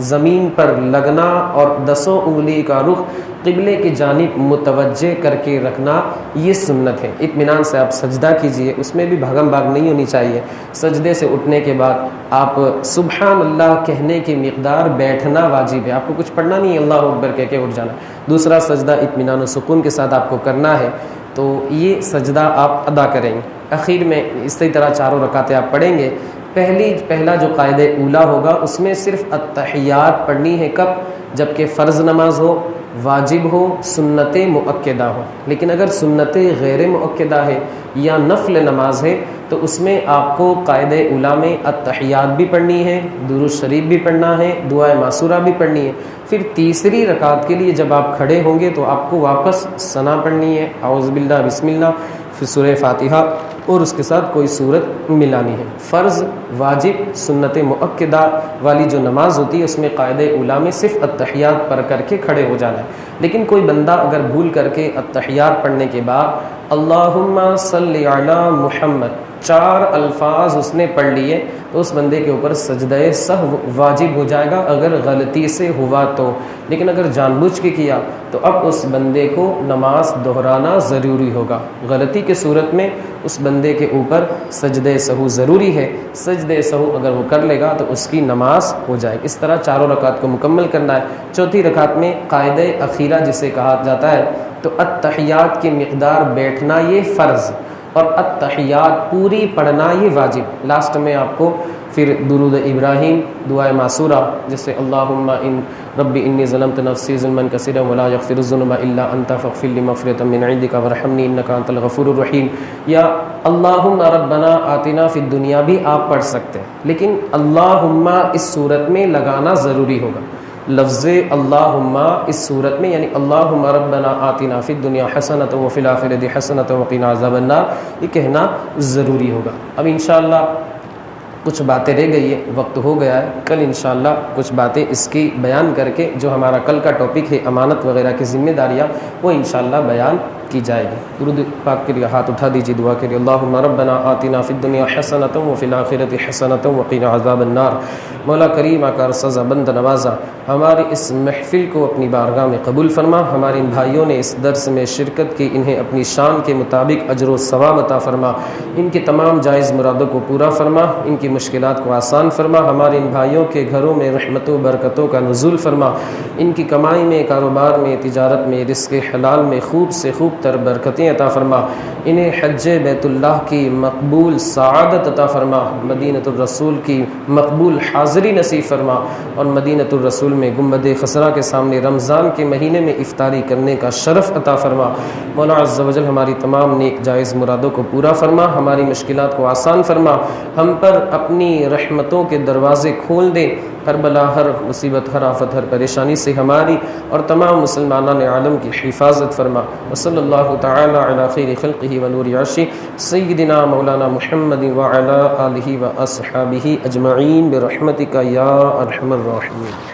زمین پر لگنا اور 10 انگلی کا رخ قبلے کی جانب متوجہ کر کے رکھنا یہ سنت ہے. اطمینان سے آپ سجدہ کیجئے، اس میں بھی بھاگم بھاگ نہیں ہونی چاہیے. سجدے سے اٹھنے کے بعد آپ سبحان اللہ کہنے کی مقدار بیٹھنا واجب ہے. آپ کو کچھ پڑھنا نہیں ہے، اللہ اکبر کہہ کے اٹھ جانا. دوسرا سجدہ اطمینان و سکون کے ساتھ آپ کو کرنا ہے، تو یہ سجدہ آپ ادا کریں گے. اخیر میں اسی طرح 4 رکعتیں آپ پڑھیں گے. پہلا جو قاعدہ اولا ہوگا اس میں صرف التحیات پڑھنی ہے. کب؟ جبکہ فرض نماز ہو، واجب ہو، سنت مؤکدہ ہو. لیکن اگر سنت غیر مؤکدہ ہے یا نفل نماز ہے تو اس میں آپ کو قاعدہ اولا میں التحیات بھی پڑھنی ہے، درود شریف بھی پڑھنا ہے، دعائے معصورہ بھی پڑھنی ہے. پھر تیسری رکعت کے لیے جب آپ کھڑے ہوں گے تو آپ کو واپس ثنا پڑھنی ہے، اعوذ باللہ بسم اللہ، پھر سورہ فاتحہ اور اس کے ساتھ کوئی صورت ملانی ہے۔ فرض، واجب، سنت مؤکدہ والی جو نماز ہوتی ہے اس میں قاعدہ اولیٰ میں صرف التحیات پڑھ کر کے کھڑے ہو جانا ہے، لیکن کوئی بندہ اگر بھول کر کے التحیات پڑھنے کے بعد اللہم صلی علی محمد 4 الفاظ اس نے پڑھ لیے تو اس بندے کے اوپر سجدہ سہو واجب ہو جائے گا اگر غلطی سے ہوا تو، لیکن اگر جان بوجھ کے کیا تو اب اس بندے کو نماز دہرانا ضروری ہوگا۔ غلطی کے صورت میں اس بندے کے اوپر سجدہ سہو ضروری ہے، سجدہ سہو اگر وہ کر لے گا تو اس کی نماز ہو جائے گی۔ اس طرح 4 رکعت کو مکمل کرنا ہے۔ چوتھی رکعت میں قاعدہ اخیرہ جسے کہا جاتا ہے تو التحیات کی مقدار بیٹھنا یہ فرض اور التحیات پوری پڑھنا یہ واجب۔ لاسٹ میں آپ کو پھر درود ابراہیم، دعائے معصورہ جیسے اللہم ان ربی انی ظلمت نفسی ظلما کثیرا ولا یغفر الذنوب الا انت فاغفر لی مغفرۃ من عندک وارحمنی انک انت الغفور الرحیم، یا اللہم ربنا آتنا فی الدنیا بھی آپ پڑھ سکتے ہیں، لیکن اللہم اس صورت میں لگانا ضروری ہوگا۔ لفظ اللہم اس صورت میں یعنی اللہم ربنا آتنا فی الدنیا حسنۃ وفی الآخرۃ حسنۃ وقنا عذاب النار یہ کہنا ضروری ہوگا۔ اب انشاءاللہ کچھ باتیں رہ گئی ہے، وقت ہو گیا ہے، کل انشاءاللہ کچھ باتیں اس کی بیان کر کے جو ہمارا کل کا ٹاپک ہے امانت وغیرہ کی ذمہ داریاں وہ انشاءاللہ بیان کی جائے گی۔ درود پاک کے لیے ہاتھ اٹھا دیجیے، دعا کے لیے اللہم ربنا آتنا فی الدنیا حسنۃ وفی الآخرۃ حسنۃ وقنا عذاب النار۔ مولا کریم آقا سزا بند نوازا ہماری اس محفل کو اپنی بارگاہ میں قبول فرما، ہمارے ان بھائیوں نے اس درس میں شرکت کی انہیں اپنی شان کے مطابق اجر و ثواب عطا فرما، ان کے تمام جائز مرادوں کو پورا فرما، ان کی مشکلات کو آسان فرما، ہمارے ان بھائیوں کے گھروں میں رحمتوں برکتوں کا نزول فرما، ان کی کمائی میں، کاروبار میں، تجارت میں، رزق حلال میں خوب سے خوب تر برکتیں عطا فرما، انہیں حج بیت اللہ کی مقبول سعادت عطا فرما، مدینۃ الرسول کی مقبول حاضری نصیب فرما، اور مدینۃ الرسول میں گنبد خضرا کے سامنے رمضان کے مہینے میں افطاری کرنے کا شرف عطا فرما۔ مولا عز و جل ہماری تمام نیک جائز مرادوں کو پورا فرما، ہماری مشکلات کو آسان فرما، ہم پر اپنی رحمتوں کے دروازے کھول دے، ہر بلا، ہر مصیبت، ہر آفت، ہر پریشانی سے ہماری اور تمام مسلمانان عالم کی حفاظت فرما۔ وصلی اللہ تعالی علی خیر خلقہ ونور عرشہ سیدنا مولانا محمد وعلی آلہ واصحابہ اجمعین برحمتک یا ارحم الراحمین۔